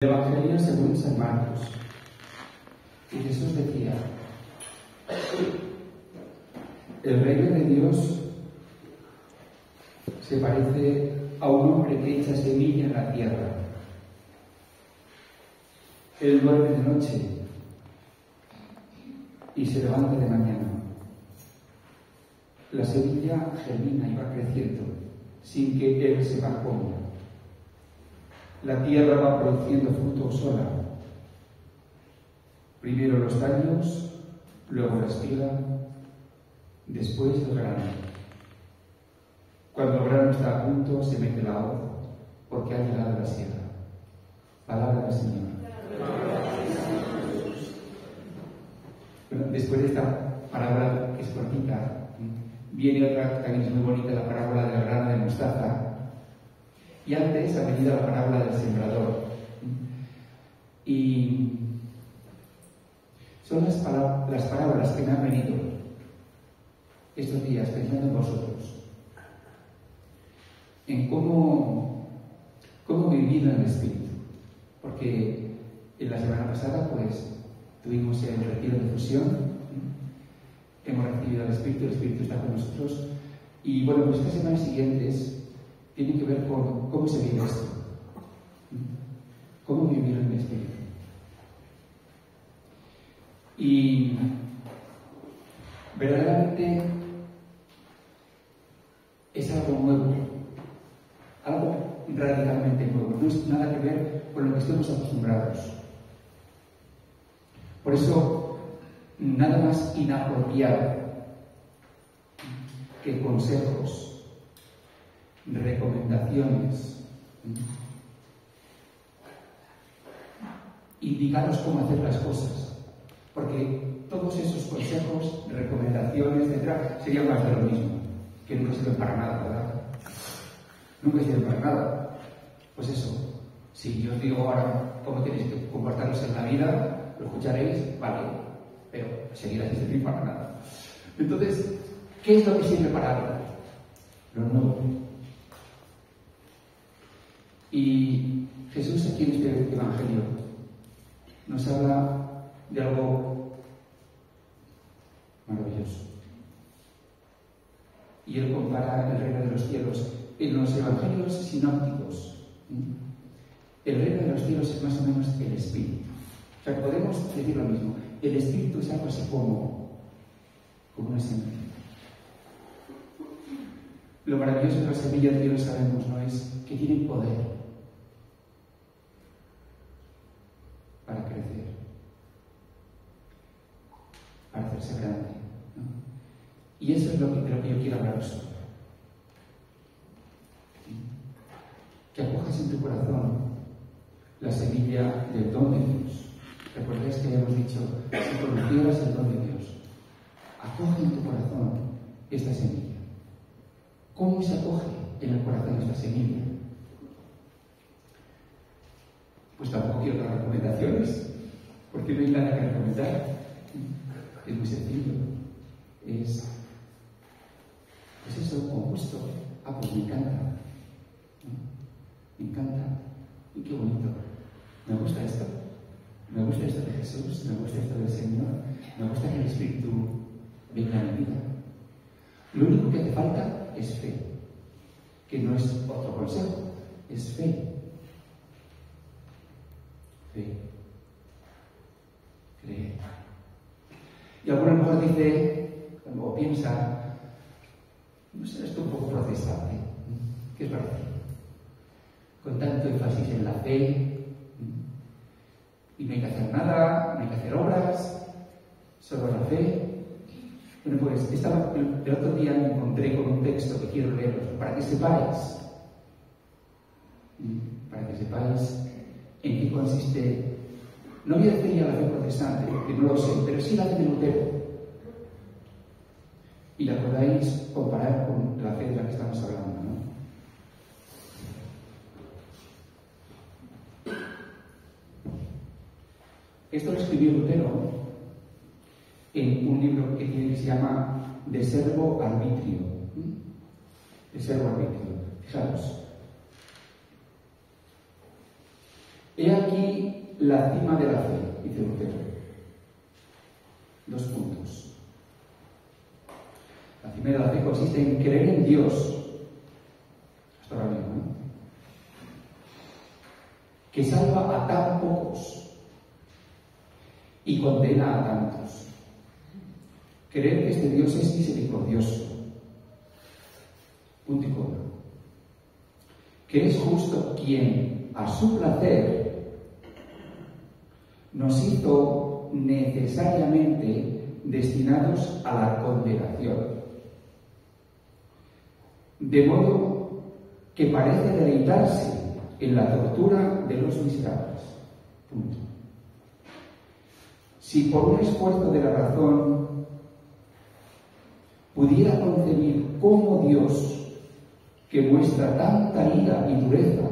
El Evangelio según San Marcos. Y Jesús decía: el reino de Dios se parece a un hombre que echa semilla en la tierra. Él duerme de noche y se levanta de mañana. La semilla germina y va creciendo sin que él sepa cómo. La tierra va produciendo fruto sola. Primero los tallos, luego la espiga, después el grano. Cuando el grano está a punto, se mete la hoz, porque ha llegado la siega. Palabra del Señor. Bueno, después de esta parábola que es cortita, viene otra que también es muy bonita, la parábola del grano de mostaza. Y antes ha venido la parábola del sembrador. Y son las parábolas que me han venido estos días pensando en vosotros, en cómo vivir en el Espíritu. Porque en la semana pasada pues tuvimos el retiro de fusión, hemos recibido al Espíritu, el Espíritu está con nosotros. Y bueno, pues estas semanas siguientes tiene que ver con cómo se vive esto. Cómo vivir en el Espíritu. Y verdaderamente es algo nuevo, algo radicalmente nuevo. No es nada que ver con lo que estamos acostumbrados. Por eso, nada más inapropiado que consejos, recomendaciones, indicaros cómo hacer las cosas, porque todos esos consejos, recomendaciones, etc., serían más de lo mismo, que nunca sirven para nada, ¿verdad? Nunca sirven para nada. Pues eso, si yo os digo ahora cómo tenéis que comportaros en la vida, lo escucharéis, vale, pero seguirá sin servir para nada. Entonces, ¿qué es lo que sirve para algo? Lo nuevo. Y Jesús aquí en este Evangelio nos habla de algo maravilloso. Y Él compara el reino de los cielos. En los Evangelios sinópticos, el reino de los cielos es más o menos el Espíritu. O sea, podemos decir lo mismo. El Espíritu es algo así como una semilla. Lo maravilloso de la semilla, que lo sabemos, ¿no? Es que tiene poder para crecer, para hacerse grande, ¿no? Y eso es de lo que yo quiero hablaros hoy. Que acojas en tu corazón la semilla del don de Dios. ¿Recordáis que habíamos dicho, si conocieras el don de Dios? Acoge en tu corazón esta semilla. ¿Cómo se acoge en el corazón esta semilla? Pues tampoco quiero dar recomendaciones, porque no hay nada que recomendar. Es muy sencillo. Es eso, con gusto. Ah, pues me encanta. ¿No? Me encanta. Y qué bonito. Me gusta esto. Me gusta esto de Jesús, me gusta esto del Señor, me gusta que el Espíritu venga a mi vida. Lo único que hace falta es fe, que no es otro consejo, es fe. Fe. Cree. Y alguno a lo mejor dice, o piensa, no sé, esto un poco protestante. ¿Qué os parece? Con tanto énfasis en la fe, y no hay que hacer nada, no hay que hacer obras, solo la fe. Bueno, pues el otro día me encontré con un texto que quiero leeros, para que sepáis en qué consiste. No voy a decir ya la fe protestante, porque no lo sé, pero sí la fe de Lutero. Y la podáis comparar con la fe de la que estamos hablando, ¿no? Esto lo escribió Lutero en un libro que se llama De Servo Arbitrio. De Servo Arbitrio. Fijaros. He aquí aquí la cima de la fe, dice Lutero. 2 puntos. La cima de la fe consiste en creer en Dios, hasta ahora mismo, ¿no?, que salva a tan pocos y condena a tantos. Creer que este Dios es misericordioso. Punto y coma. Que es justo quien, a su placer, nos hizo necesariamente destinados a la condenación. De modo que parece deleitarse en la tortura de los miserables. Punto. Si por un esfuerzo de la razón pudiera concebir cómo Dios, que muestra tanta ira y dureza,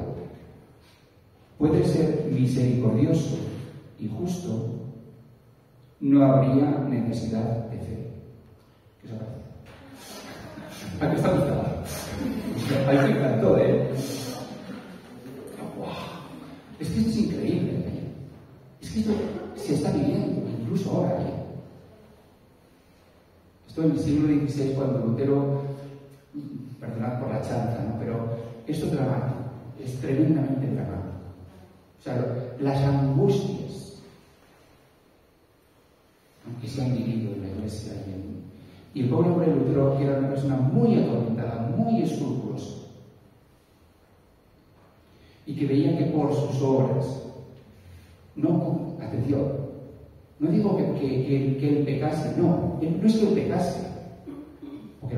puede ser misericordioso y justo, no habría necesidad de fe. ¿Qué os parece? ¿A qué está gustando? Ahí me encantó, ¿eh? ¡Wow! Es que esto es increíble, ¿eh? Es que esto se está viviendo, incluso ahora, ¿eh? Esto en el siglo XVI, cuando Lutero, perdonad por la chanza, ¿no?, pero esto es dramático, es tremendamente dramático. O sea, las angustias que se han vivido en la Iglesia y el pobre hombre Lutero, que era una persona muy atormentada, muy escrupulosa, y que veía que por sus obras, no, atención, no digo que él pecase, no es que él pecase, porque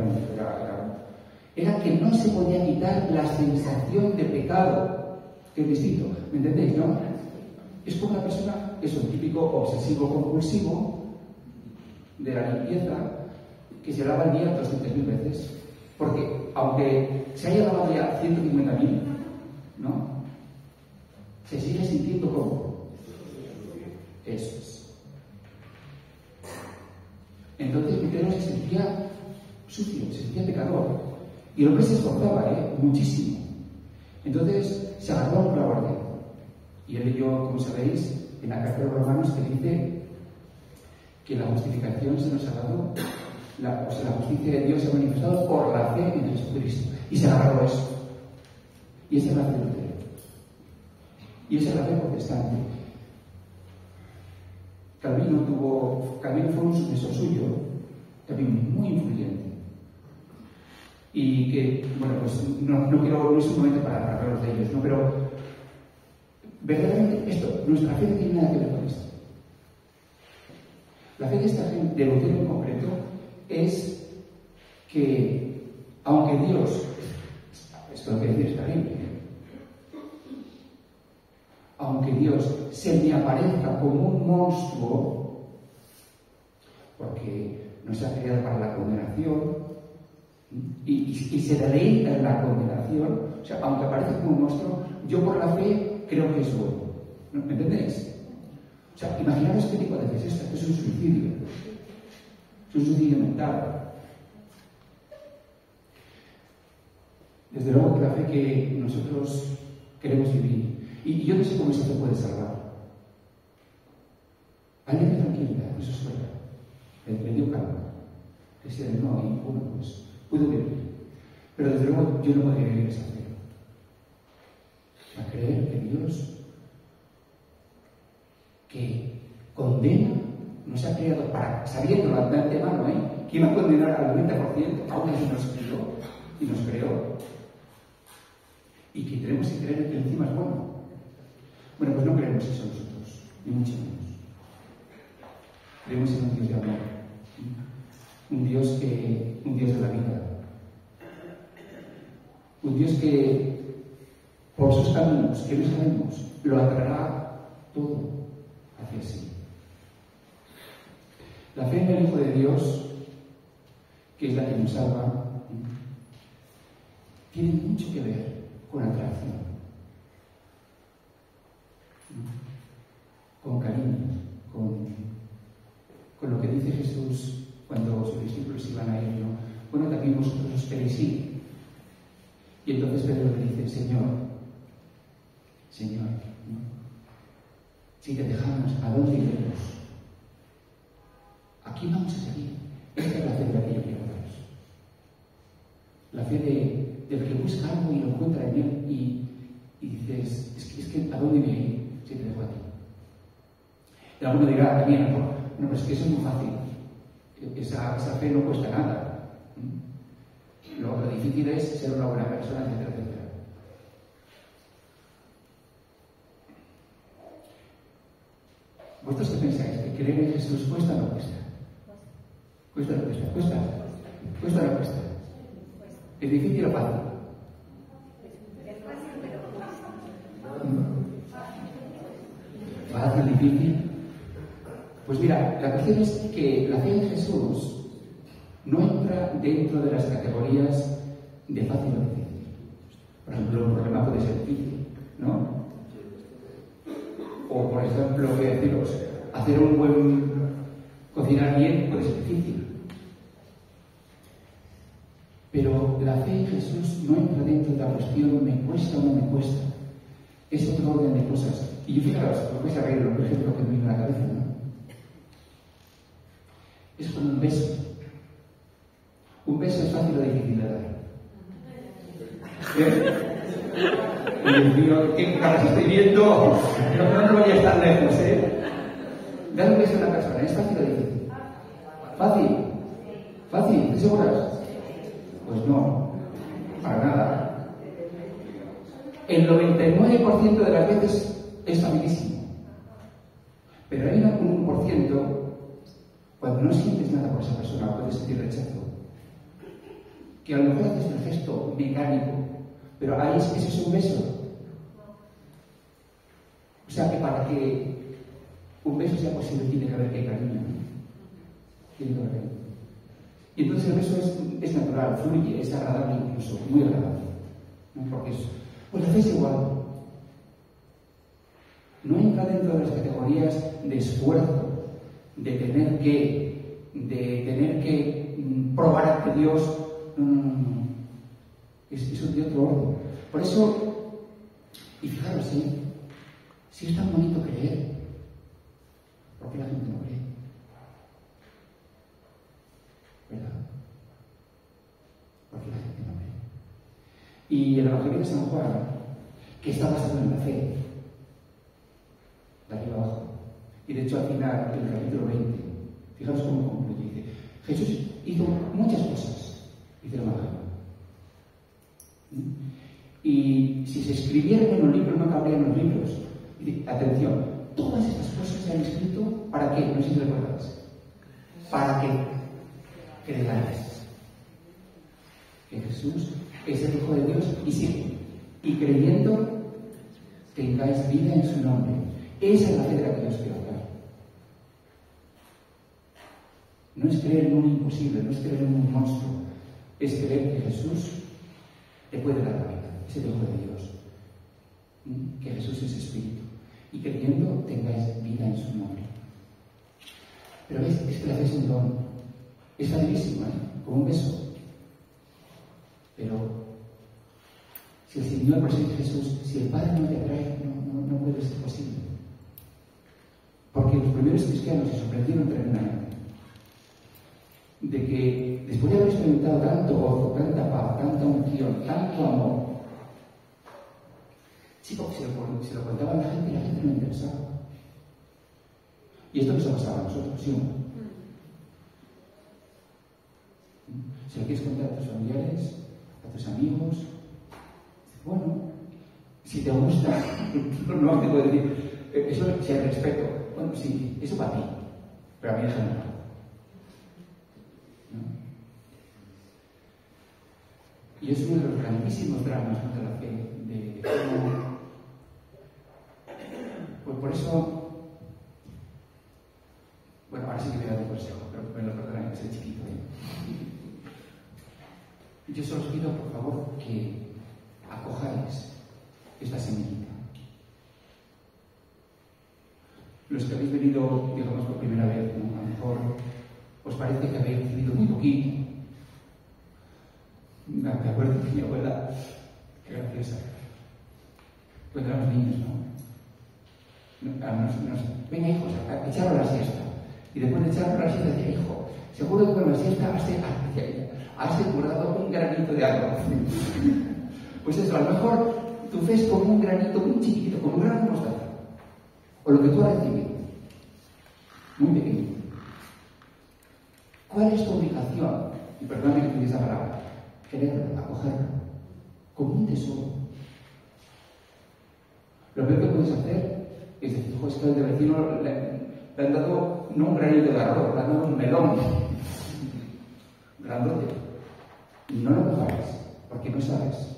era que no se podía quitar la sensación de pecado, que es distinto, ¿me entendéis, no? Es como una persona, es un típico obsesivo-compulsivo de la limpieza, que se lava al día 200.000 veces, porque aunque se haya lavado ya 150.000, ¿no?, se sigue sintiendo como eso es. Entonces Lutero se sentía sucio, se sentía pecador, y el hombre se esforzaba, muchísimo. Entonces se agarró a un clavo ardiendo. Y él leyó, como sabéis, en la carta de los Romanos, que dice que la justificación se nos ha dado, la justicia de Dios se ha manifestado por la fe en Jesucristo. Y se agarró a eso. Y esa es la fe de Lutero. Y esa es la fe protestante. Calvino fue un sucesor suyo, también muy influyente. Y que, bueno, pues no es un momento para hablar de ellos, ¿no? Pero verdaderamente nuestra fe no tiene nada que ver con esto. La fe de esta gente, de Lutero en concreto, es que, aunque Dios, esto lo que decir es terrible, aunque Dios se me aparezca como un monstruo, porque nos ha creado para la condenación, y se deleita en la condenación, o sea, aunque aparezca como un monstruo, yo por la fe creo que es bueno. ¿Me entendéis? O sea, imaginaros qué tipo de fe es esta. Esto es un suicidio. Es un suicidio mental. Desde luego que la fe que nosotros queremos vivir, y yo no sé cómo esa fe puede salvar. Alguien de tranquilidad, eso es fuera. Le dio calma. Decía, no, y bueno, pues puedo vivir. Pero desde luego yo no podría vivir esa fe. A creer que Dios, que condena, nos ha creado para, sabiéndolo de antemano, que iba a condenar al 90%, aún así nos crió y nos creó. Y que tenemos que creer que encima es bueno. Bueno, pues no creemos eso nosotros, ni mucho menos. Creemos en un Dios de amor, un Dios de la vida, un Dios que por sus caminos, que no sabemos, lo atraerá todo hacia sí. La fe en el Hijo de Dios, que es la que nos salva, tiene mucho que ver con atracción, con cariño, con lo que dice Jesús cuando sus discípulos iban a él, ¿no? Bueno, también vosotros os queréis ir. Y entonces Pedro le dice, Señor, ¿no? Si te dejamos, ¿a dónde iremos? Aquí vamos a seguir. Esta es la fe de la que yo quiero daros. La fe del que busca algo y lo encuentra en él y dices, es que ¿a dónde voy a ir si te dejo aquí? Y alguno dirá también, no, pero es que eso es muy fácil. Esa fe no cuesta nada. Lo difícil es ser una buena persona, etcétera, etcétera. ¿Vosotros qué pensáis? ¿Que creer en Jesús cuesta o no cuesta? ¿Cuesta o no cuesta? ¿Cuesta? ¿Cuesta o no cuesta? ¿Es difícil o fácil? ¿Fácil, difícil? Pues mira, la cuestión es que la fe en Jesús no entra dentro de las categorías de fácil o difícil. Por ejemplo, un problema puede ser difícil, ¿no? O, por ejemplo, ¿qué deciros? Hacer un buen... cocinar bien puede ser difícil. Pero la fe en Jesús no entra dentro de la cuestión ¿me cuesta o no me cuesta? Es otro orden de cosas. Y yo fijaros, os vais a reír, por ejemplo, que me viene a la cabeza, ¿no? Es como un beso. Un beso es fácil o difícil de dar. Dios mío, qué caras estoy viendo. No voy a estar lejos, ¿eh? Dar un beso a una persona, ¿es fácil o difícil? Fácil. Fácil, ¿estás seguras? Pues no, para nada. El 99% de las veces es facilísimo. Pero hay un 1%, cuando no sientes nada por esa persona, puedes sentir rechazo. Que a lo mejor haces un gesto mecánico, pero ahí eso es un beso. O sea que para que un beso sea posible tiene que haber cariño. Tiene que haber cariño. Y entonces el beso es natural, fluye, es agradable incluso, muy agradable. ¿No? Porque pues la fe es igual. No entra dentro de las categorías de esfuerzo, de tener que probar ante Dios. No. Es de otro orden. Por eso, y fijaros, si es tan bonito creer, ¿por qué la gente no cree? ¿Verdad? ¿Por qué la gente no cree? Y el Evangelio de San Juan, que está basado en la fe, de arriba abajo, y de hecho al final, en el capítulo 20, fijaros cómo concluye, dice, Jesús hizo muchas cosas, dice el Evangelio. Y si se escribieran en los libros, no cabrían los libros. Y dice, atención, todas estas cosas se han escrito, ¿para qué? No sé si recuerdas. ¿Para qué? Creáis que Jesús es el Hijo de Dios y sigue. Y creyendo, tengáis vida en su nombre. Esa es la fe de la que Dios quiere hablar. No es creer en un imposible, no es creer en un monstruo. Es creer que Jesús te puede dar la vida. Es el Hijo de Dios. Que Jesús es Espíritu. Y creyendo, tengáis vida en su nombre. Pero es que la fe es un don. Es facilísimo, como un beso. Pero si el Señor, por ser Jesús, si el Padre no te atrae, no puede ser posible. Porque los primeros cristianos se sorprendieron tremendamente de que después de haber experimentado tanto gozo, tanta paz, tanta unción, tanto amor, sí, porque se lo contaban a la gente y la gente no interesaba. Y esto nos ha pasado a nosotros, ¿sí o no? Si lo quieres contar a tus familiares, a tus amigos, bueno, si te gusta, no te puedo decir, eso si hay respeto, bueno, sí, eso para ti, pero a mí déjame. ¿No? Y es uno de los grandísimos dramas de la fe, de cómo. Pues por eso, bueno, ahora sí que voy a dar un consejo, pero me lo perdonan, que soy chiquito. Yo solo os pido, por favor, que acojáis esta semillita. Los que habéis venido, digamos, por primera vez, ¿no? A lo mejor os parece que habéis recibido muy poquito. Me acuerdo que mi abuela, qué graciosa, cuando éramos niños, ¿no? Venga, hijos, a echaros la siesta. Y después de echaros la siesta, decía, hijo, seguro que con la siesta has curado un granito de agua. Pues eso, a lo mejor tu fe es como un granito muy chiquitito, como un grano de mostaza. O lo que tú has recibido. Muy pequeño. ¿Cuál es tu obligación? Y perdóname que te diga esa palabra. Quererlo, acogerlo. Como un tesoro. Lo peor que puedes hacer es decir, es que al de vecino le han dado no un granito de arroz, le han dado un melón grandote. Y no lo cojas, porque no sabes.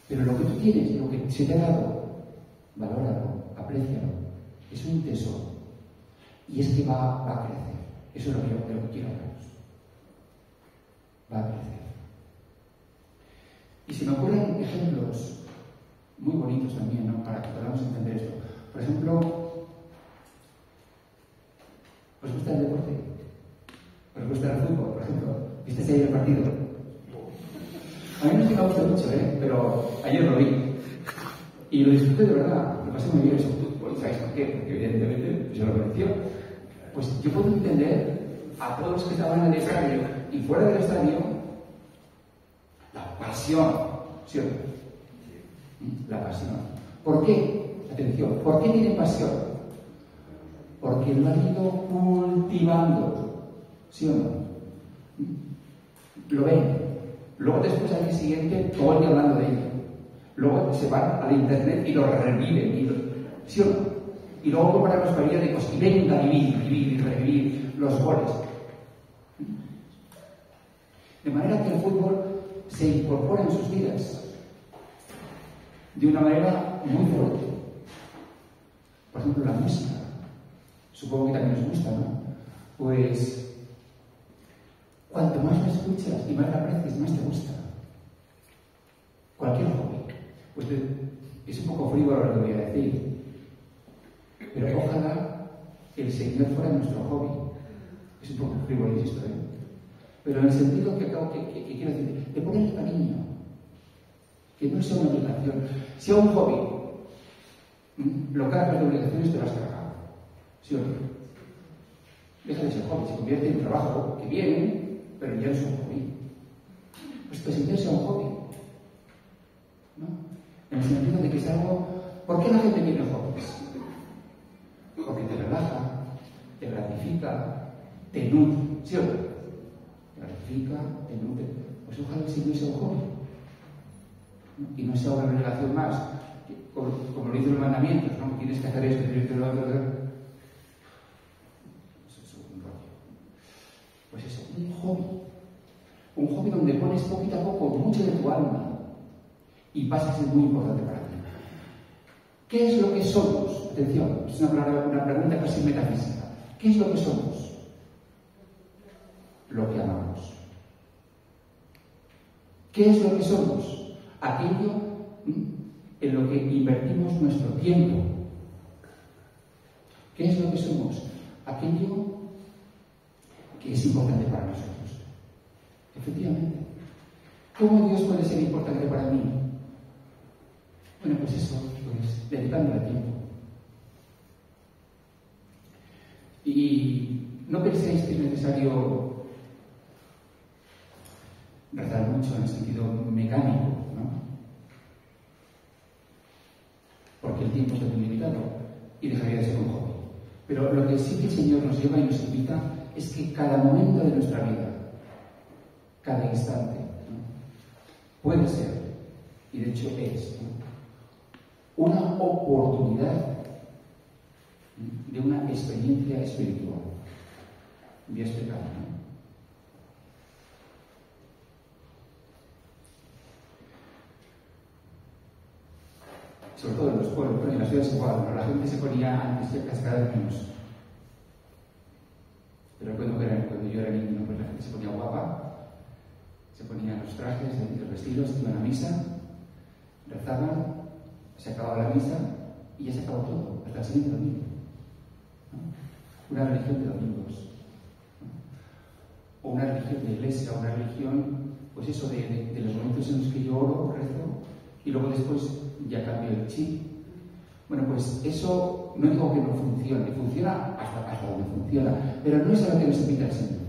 Pero lo que tú tienes, lo que se te ha dado, valóralo, aprécialo. Es un tesoro. Y es que va a crecer. Eso es lo que quiero hablaros. Va a crecer. Y se me ocurren ejemplos muy bonitos también, ¿no? Para que podamos entender esto. Por ejemplo, ¿os gusta el deporte? ¿Os gusta el fútbol, por ejemplo? ¿Visteis ayer el partido? A mí no es que me gusta mucho, pero ayer lo vi. Y lo disfruté de verdad. Lo pasé muy bien ese fútbol. ¿Sabéis por qué? Porque evidentemente yo lo mereció. Pues yo puedo entender a todos los que estaban en el estadio y fuera del estadio la pasión, ¿sí o no? La pasión. ¿Por qué? Atención, ¿por qué tienen pasión? Porque lo han ido cultivando, ¿sí o no? Lo ven. Luego después al día siguiente todo el día hablando de ello. Luego se van al internet y lo reviven, ¿sí o no? Y luego comparan los periódicos y venga a vivir y revivir los goles. De manera que el fútbol se incorpora en sus vidas de una manera muy fuerte. Por ejemplo, la música. Supongo que también os gusta, ¿no? Pues cuanto más la escuchas y más la aprecias, más te gusta. Cualquier hobby. Pues es un poco frívolo lo que voy a decir. Pero ojalá el Señor fuera nuestro hobby. Es un poco frívolo esto, ¿eh? Pero en el sentido que quiero decir, de ponerle cariño. Que no sea una obligación. Sea un hobby. Lo cargas de obligaciones te lo has cargado. ¿Sí o no? Deja de ser hobby, se convierte en trabajo que viene, pero ya es un hobby. Pues que el Señor sea un hobby. ¿No? En el sentido de que es algo. ¿Por qué la gente tiene hobbies? Porque te relaja, te gratifica, te nutre, ¿sí o no? Te gratifica, te nutre. Pues ojalá el Señor sea un hobby. ¿No? Y no sea una obligación más, como lo dicen los mandamientos, ¿no? Tienes que hacer esto, tienes que hacer lo otro. Eso es un rollo. Pues eso, un hobby. Un hobby donde pones poquito a poco mucho de tu alma y pasa a ser muy importante para ti. ¿Qué es lo que somos? Atención, es una pregunta casi metafísica. ¿Qué es lo que somos? Lo que amamos. ¿Qué es lo que somos? Aquello en lo que invertimos nuestro tiempo. ¿Qué es lo que somos? Aquello que es importante para nosotros. Efectivamente. ¿Cómo Dios puede ser importante para mí? Bueno, pues eso, pues dedicándole tiempo. Y no penséis que es necesario rezar mucho en el sentido mecánico, ¿no? Porque el tiempo está muy limitado y dejaría de ser un hobby. Pero lo que sí que el Señor nos lleva y nos invita es que cada momento de nuestra vida, cada instante, ¿no? Puede ser, y de hecho es, ¿no? Una oportunidad de una experiencia espiritual. Voy a explicar, ¿no? Sobre todo en los pueblos, pero en las ciudades igual, ¿no? La gente se ponía antes cada vez menos. Pero recuerdo que cuando yo era niño, pues la gente se ponía guapa, se ponían los trajes, los vestidos, iban a misa, rezaban, se acababa la misa y ya se acabó todo, hasta el siguiente domingo. ¿No? Una religión de domingos. ¿No? O una religión de iglesia, una religión, pues eso, de los momentos en los que yo oro, rezo, y luego después ya cambio el chip. Bueno, pues eso no digo que no funcione, funciona hasta donde funciona, pero no es a lo que nos invita el Señor.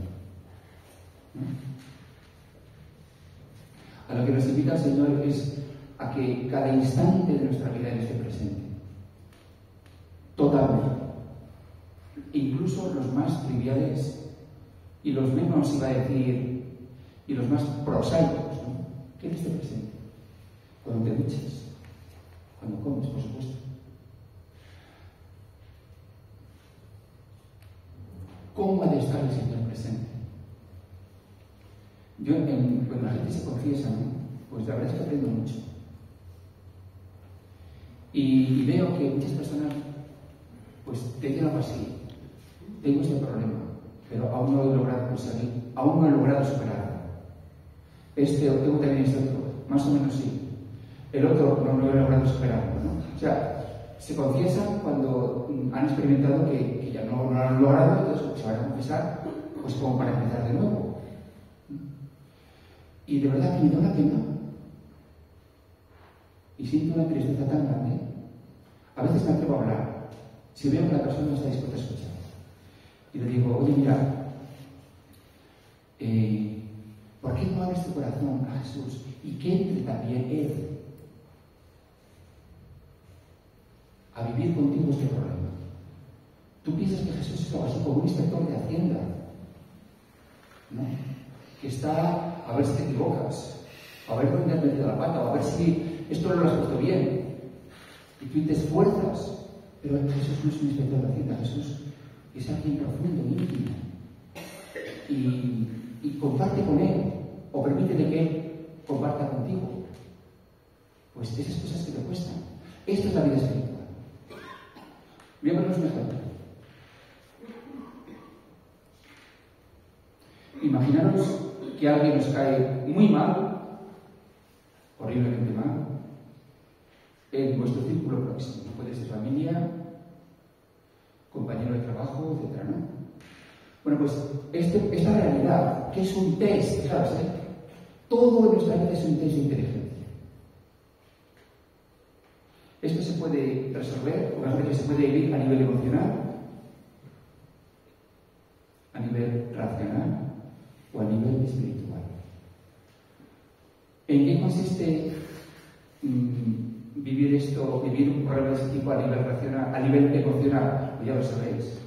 A lo que nos invita el Señor es a que cada instante de nuestra vida esté presente. Totalmente. Incluso los más triviales y los menos, iba a decir, y los más prosaicos, ¿no? Que esté presente. Cuando te duches, cuando comes, por supuesto. ¿Cómo ha de estar el Señor presente? Yo, cuando la gente se confiesa, ¿no? Pues la verdad es que aprendo mucho. Y veo que muchas personas, pues te dicen algo así: tengo este problema, pero aún no he logrado conseguir, aún no he logrado superarlo. Tengo también este otro, más o menos sí. El otro no he logrado superarlo, ¿no? O sea, se confiesan cuando han experimentado que ya no lo han logrado, entonces se van a confesar, pues como para empezar de nuevo. Y de verdad que me da una pena. Y siento una tristeza tan grande. A veces me atrevo a hablar. Si veo que la persona no está dispuesta a escuchar. Y le digo: oye, mira, ¿por qué no abres tu corazón a Jesús y que entre también Él a vivir contigo este problema? ¿Tú piensas que Jesús es algo así como un inspector de Hacienda? ¿No? Que está a ver si te equivocas, a ver dónde has metido la pata, o a ver si esto no lo has puesto bien. Y tú te esfuerzas, pero Jesús no es un inspector de Hacienda. Jesús es alguien profundo, íntimo. Y comparte con Él, o permítele que Él comparta contigo. Pues esas cosas que te cuestan. Esto es la vida espiritual. Voy a poneros un ejemplo. Imaginaros que alguien os cae muy mal, horriblemente mal, en vuestro círculo próximo. Puede ser familia, compañero de trabajo, etc., ¿no? Bueno, pues esta realidad, que es un test, fijaros, todo en nuestra vida es un test de inteligencia. Esto se puede resolver, o mejor que se puede ir a nivel emocional, a nivel racional o a nivel espiritual. ¿En qué consiste vivir un problema de ese tipo a nivel racional, a nivel emocional? Pues ya lo sabéis.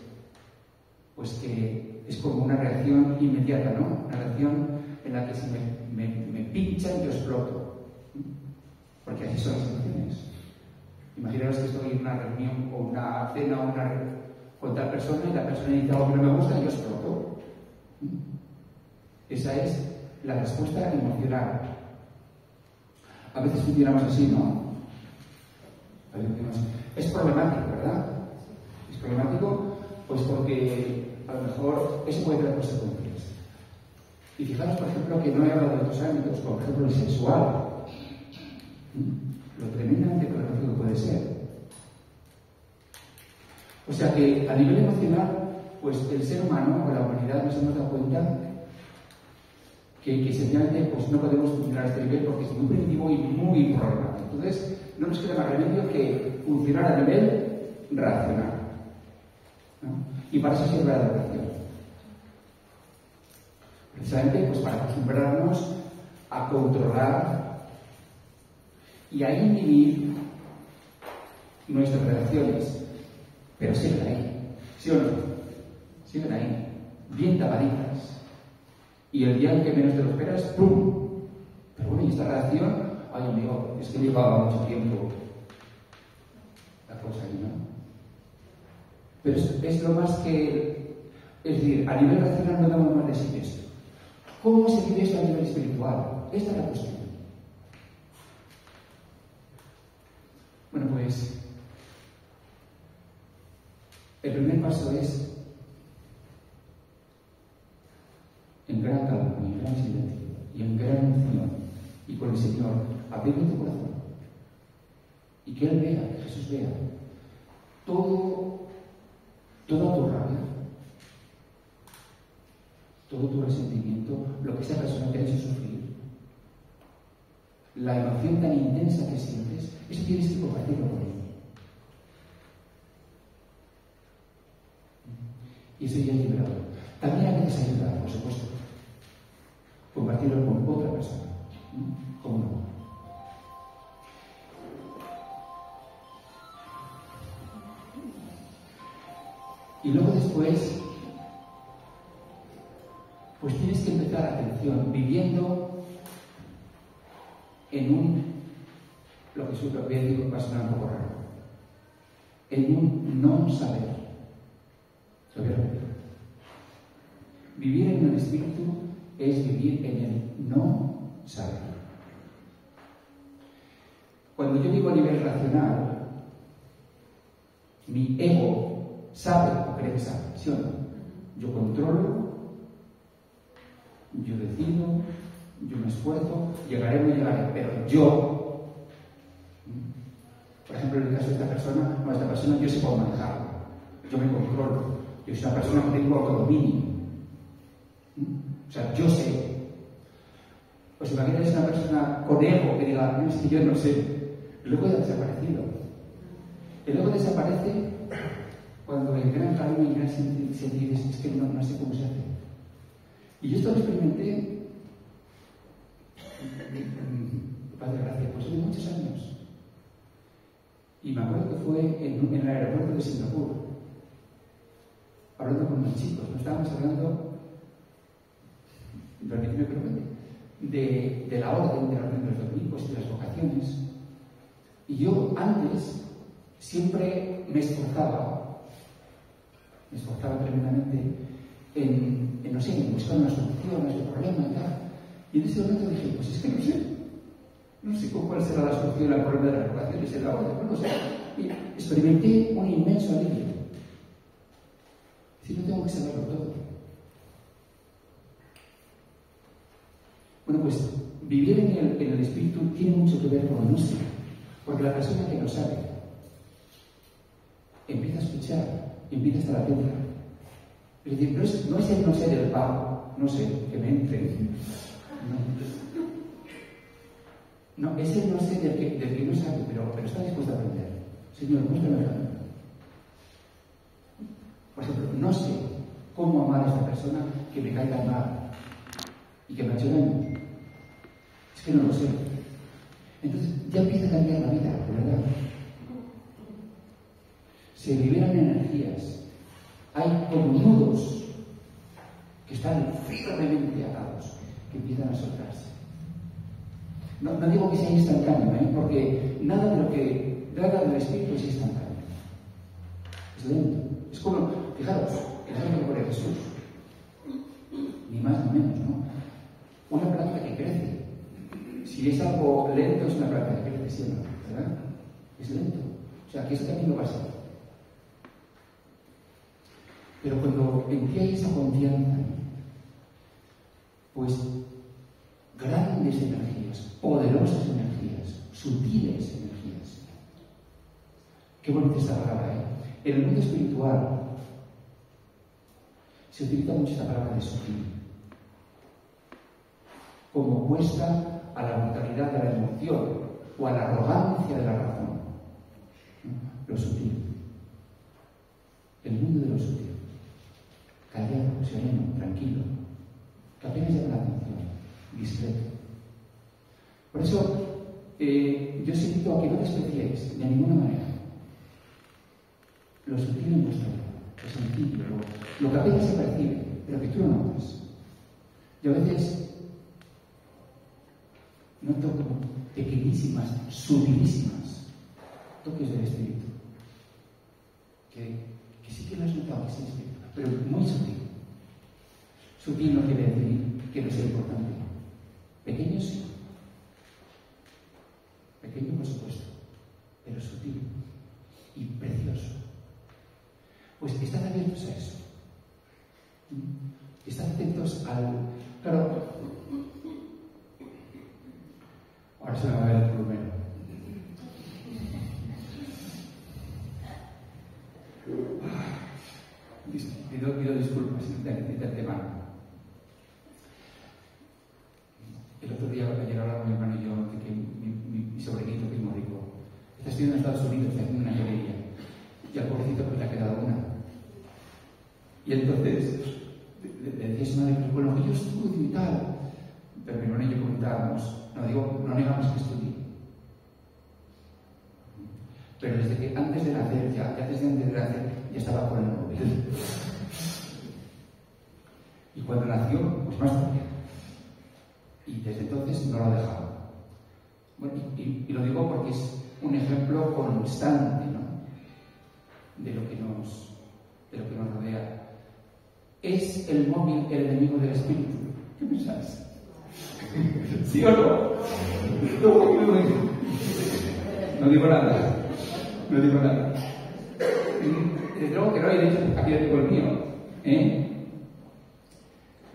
Pues que es como una reacción inmediata, ¿no? Una reacción en la que si me pinchan, yo exploto. Porque así son las emociones. Imaginaos que estoy en una reunión o una cena o con tal persona y la persona dice algo que no me gusta y yo exploto. Esa es la respuesta emocional. A veces funcionamos así, ¿no? Es problemático, ¿verdad? Es problemático, pues porque a lo mejor eso puede tener consecuencias. Y fijaros, por ejemplo, que no he hablado de otros ámbitos, por ejemplo, el sexual. Lo tremendamente problemático que puede ser. O sea que a nivel emocional, pues el ser humano o la humanidad nos hemos dado cuenta que sencillamente pues no podemos funcionar a este nivel porque es muy primitivo y muy problemático. Entonces, no nos queda más remedio que funcionar a nivel racional, ¿no? Y para eso sirve la educación. Precisamente pues para acostumbrarnos a controlar y a inhibir nuestras reacciones. Pero siguen ahí, ¿sí o no? Siguen ahí, bien tapaditas. Y el día en que menos te lo esperas, ¡pum! Pero bueno, y esta reacción, ay amigo, es que llevaba mucho tiempo la cosa ahí, ¿no? Pero es lo más que... Es decir, a nivel racional no damos más de sí esto. ¿Cómo se vive esto a nivel espiritual? Esta es la cuestión. Bueno, pues... El primer paso es en gran calma, en gran silencio y en gran unción y con el Señor, abrirle tu corazón y que Él vea, que Jesús vea toda tu rabia, todo tu resentimiento, lo que esa persona te ha hecho sufrir, la emoción tan intensa que sientes, eso tienes que compartirlo con Él. Y eso ya es liberador. También a veces ayuda, por supuesto, compartirlo con otra persona. ¿Cómo no? Y luego después, pues tienes que empezar, atención, viviendo en lo que su propia digo va a sonar un poco raro, en un no saber. Lo voy a repetir. Vivir en el espíritu es vivir en el no saber. Cuando yo vivo a nivel racional, mi ego sabe o cree que sabe, ¿sí o no? Yo controlo, yo decido, yo me esfuerzo, llegaré o no llegaré, pero yo, por ejemplo, en el caso de esta persona, yo sé cómo manejarlo, yo me controlo, yo soy una persona que tengo autodominio, o sea, yo sé. Pues imagínate una persona con ego que diga, no, es que yo no sé. El ego ya ha desaparecido. El ego desaparece cuando el gran calma y el gran sentir es que no sé cómo se hace. Y yo esto lo experimenté, Padre Gracia, pues hace muchos años. Y me acuerdo que fue en el aeropuerto de Singapur, hablando con unos chicos. Nos estábamos hablando, permíteme que lo cuente, de la orden de los dominicos y de las vocaciones. Y yo antes siempre me esforzaba tremendamente en buscar una solución a este problema y tal. Y en ese momento dije, pues es que no sé cuál será la solución al problema de las vocaciones y de la orden, no sé. Y experimenté un inmenso alivio. Si no tengo que saberlo todo. Bueno, pues vivir en el espíritu tiene mucho que ver con nuestro, porque la persona que lo sabe empieza a escuchar, empieza a estar atenta. Es decir, no es el no sé del pago, no sé, que me entre. No, es el no sé del que no sabe, pero está dispuesto a aprender. Señor, muéstrame el camino. Por ejemplo, no sé cómo amar a esta persona que me caiga mal y que me ha hecho daño. Es que no lo sé. Entonces ya empieza a cambiar la vida, de verdad. Se liberan energías. Hay como nudos que están firmemente atados, que empiezan a soltarse. No digo que sea instantáneo, porque nada del espíritu es instantáneo. Es lento. Es como, fijaros, el ejemplo por Jesús. Ni más ni menos, ¿no? Una planta que crece. Si es algo lento, es una planta que crece siempre, ¿verdad? Es lento. O sea, que este camino va a ser. Pero cuando en ti hay esa confianza, pues grandes energías, poderosas energías, sutiles energías. Qué bonita esta palabra, ¿eh? En el mundo espiritual se utiliza mucho esta palabra de sutil, como opuesta a la brutalidad de la emoción o a la arrogancia de la razón. Lo sutil. El mundo de lo sutil. Callado, sereno, tranquilo, que apenas llama la atención, discreto. Por eso, yo os invito a que no despreciéis de ninguna manera lo sutil en vuestra vida, lo sencillo, lo que apenas se percibe, pero que tú lo notas. Yo a veces noto como pequeñísimas, sutilísimas toques del espíritu, que sí que lo has notado, que es el espíritu, pero muy sutil. Sutil no quiere decir que no sea importante. Pequeño sí. Pequeño, por supuesto, pero sutil y precioso. Pues estad abiertos a eso. Estad atentos al... Claro, ahora se me va a ver el plumero. Pido disculpas de antemano. El otro día, ayer hablaba mi hermano y yo de que mi sobrinito primo rico está estudiando en Estados Unidos, haciendo una joyería, y al pobrecito pues le ha quedado una. Y entonces le decía a su madre, bueno, que yo estudio y tal. Pero mi hermano y yo comentábamos, no negamos que estudie. Pero desde que antes de nacer, ya estaba con el móvil. Y cuando nació, pues más todavía. Y desde entonces no lo ha dejado. Bueno, y lo digo porque es un ejemplo constante, ¿no? de lo que nos rodea. ¿Es el móvil el enemigo del espíritu? ¿Qué pensáis? ¿Sí o no? No digo nada. Desde luego que no, y de hecho aquí lo tengo el mío.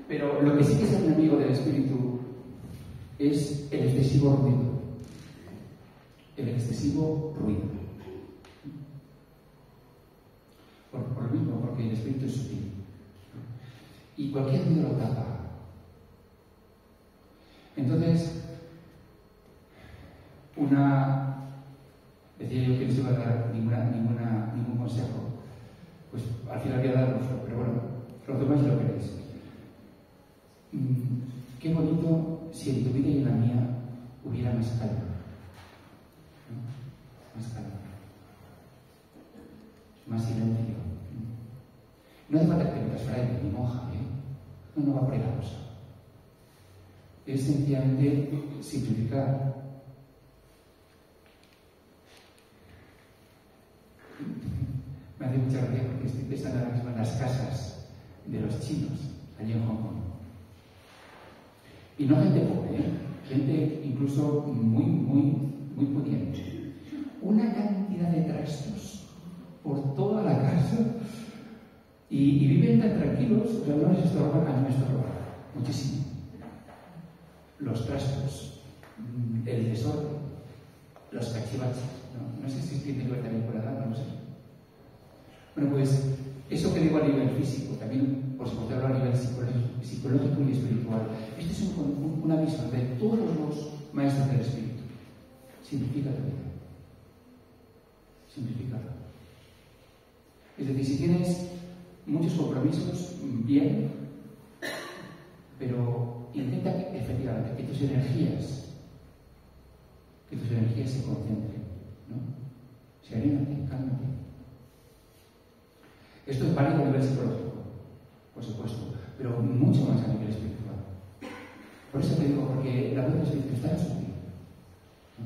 Pero lo que sí que es el enemigo del espíritu es el excesivo ruido. El excesivo ruido. Por lo mismo, porque el espíritu es sutil. Y cualquier ruido lo tapa. Entonces, decía yo que no se iba a dar ningún consejo. Pues al final voy a daroslo, pero bueno, los demás lo queréis. Qué bonito si en tu vida y en la mía hubiera más calma. ¿No? Más calma. Más silencio. No hace falta que te metas fraile ni monja, No va por ahí la cosa. Es sencillamente simplificar. Me hace mucha gracia porque estoy pensando ahora mismo en las casas de los chinos, allí en Hong Kong. Y no gente pobre, gente incluso muy pudiente. Una cantidad de trastos por toda la casa y viven tan tranquilos, o sea, no les estorban, a mí me estorban muchísimo. Los trastos, el desorden, los cachivaches. No sé si tiene que ver también con la edad, no lo sé. Bueno, pues eso que digo a nivel físico, también por supuesto hablo a nivel psicológico y espiritual. Este es una visión de todos los maestros del espíritu. Simplifica tu vida. Simplifícala. Es decir, si tienes muchos compromisos, bien, pero intenta efectivamente que tus energías se concentren, ¿no? Serénate, cálmate. Esto es válido a nivel psicológico, por supuesto, pero mucho más a nivel espiritual. Por eso te digo, porque la voz del espíritu está en su vida, ¿no?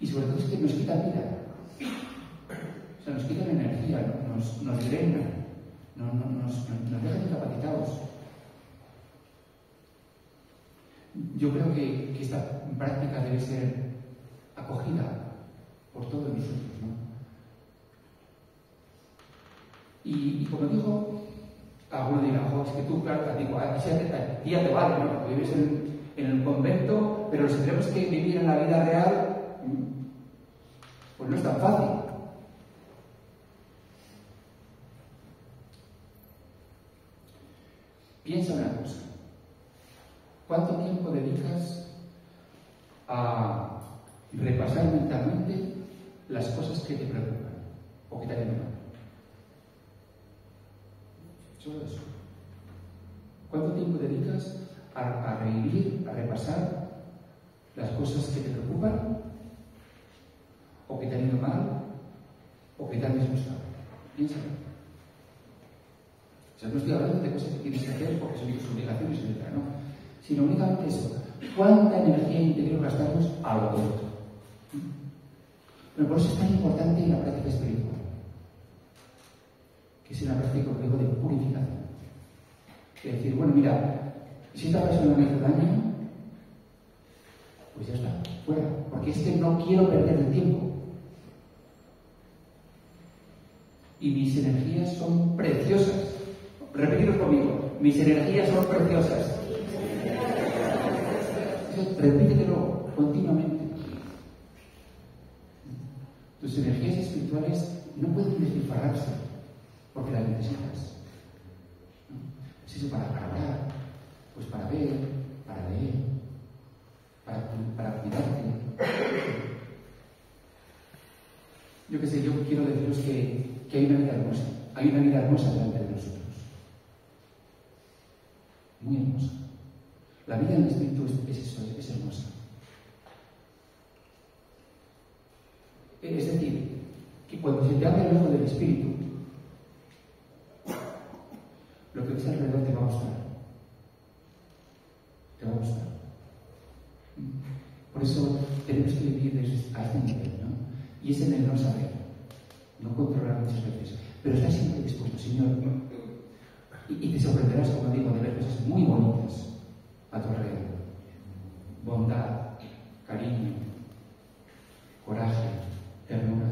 Y sobre todo es que nos quita vida. O sea, nos quitan energía, nos drenan, nos dejan incapacitados. Yo creo que esta práctica debe ser acogida por todos nosotros, ¿no? Y como digo, alguno dirá, es que tú, claro, digo, a ti ya te vale, ¿no? Porque vives en el convento, pero si tenemos que vivir en la vida real, pues no es tan fácil. Piensa una cosa. ¿Cuánto tiempo dedicas a repasar mentalmente las cosas que te preocupan o que te hacen mal? Solo eso. ¿Cuánto tiempo dedicas a revivir, a repasar las cosas que te preocupan o que te han ido mal o que te han disgustado? Piénsalo. O sea, no estoy hablando de cosas que tienes que hacer porque son tus obligaciones, etc., ¿no? Sino únicamente eso. ¿Cuánta energía interior gastamos a lo otro? Pero por eso es tan importante la práctica espiritual, que es una práctica, como digo, de purificación. Es decir, bueno, mira, si esta persona me hizo daño, pues ya está, fuera. Porque es que no quiero perder el tiempo. Y mis energías son preciosas. Repetidlo conmigo. Mis energías son preciosas. Eso, repítetelo continuamente. Tus energías espirituales no pueden despilfarrarse porque las necesitas. ¿No? Es eso para orar, pues para ver, para leer, para cuidarte. Yo qué sé, yo quiero deciros que hay una vida hermosa. Hay una vida hermosa delante de nosotros. muy hermosa. La vida en el Espíritu es eso, es hermosa. Es decir, que cuando se te abre el ojo del Espíritu, lo que ves alrededor te va a gustar. Te va a gustar. Por eso tenemos que vivir a este nivel, ¿no? Y es en el no saber, no controlar muchas veces, pero estar siempre dispuesto, Señor. Y te sorprenderás, como digo, de ver cosas muy bonitas a tu alrededor. Bondad, cariño, coraje, ternura.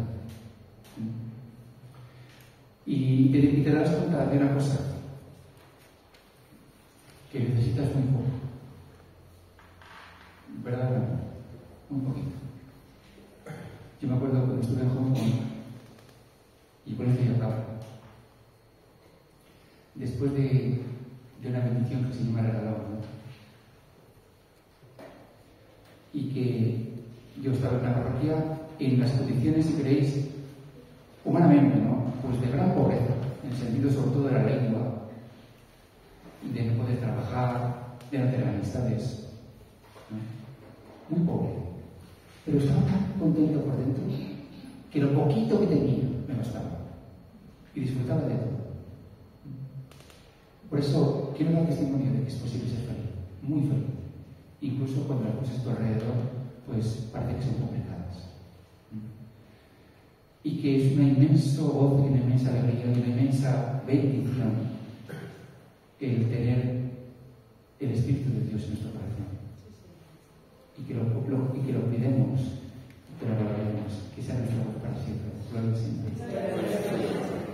Y te darás cuenta de una cosa, que necesitas muy poco. ¿Verdad? Muy poquito. Yo me acuerdo cuando estuve en Hong Kong, y con esto ya acabo. Después de una bendición que el Señor me ha regalado, ¿no? Y que yo estaba en la parroquia en las condiciones, si queréis, humanamente, ¿no? Pues de gran pobreza, en el sentido sobre todo de la lengua, de no poder trabajar, de no tener amistades, ¿no? Muy pobre. Pero estaba tan contento por dentro que lo poquito que tenía me bastaba. Y disfrutaba de todo. Por eso quiero dar testimonio de que es posible ser feliz, muy feliz. Incluso cuando las cosas a tu alrededor, pues parece que son complicadas. Y que es una inmenso gozo, una inmensa alegría, una inmensa bendición el tener el Espíritu de Dios en nuestro corazón. Y que lo pidamos, que lo valoremos, que sea nuestro gozo para siempre. Gloria al Señor.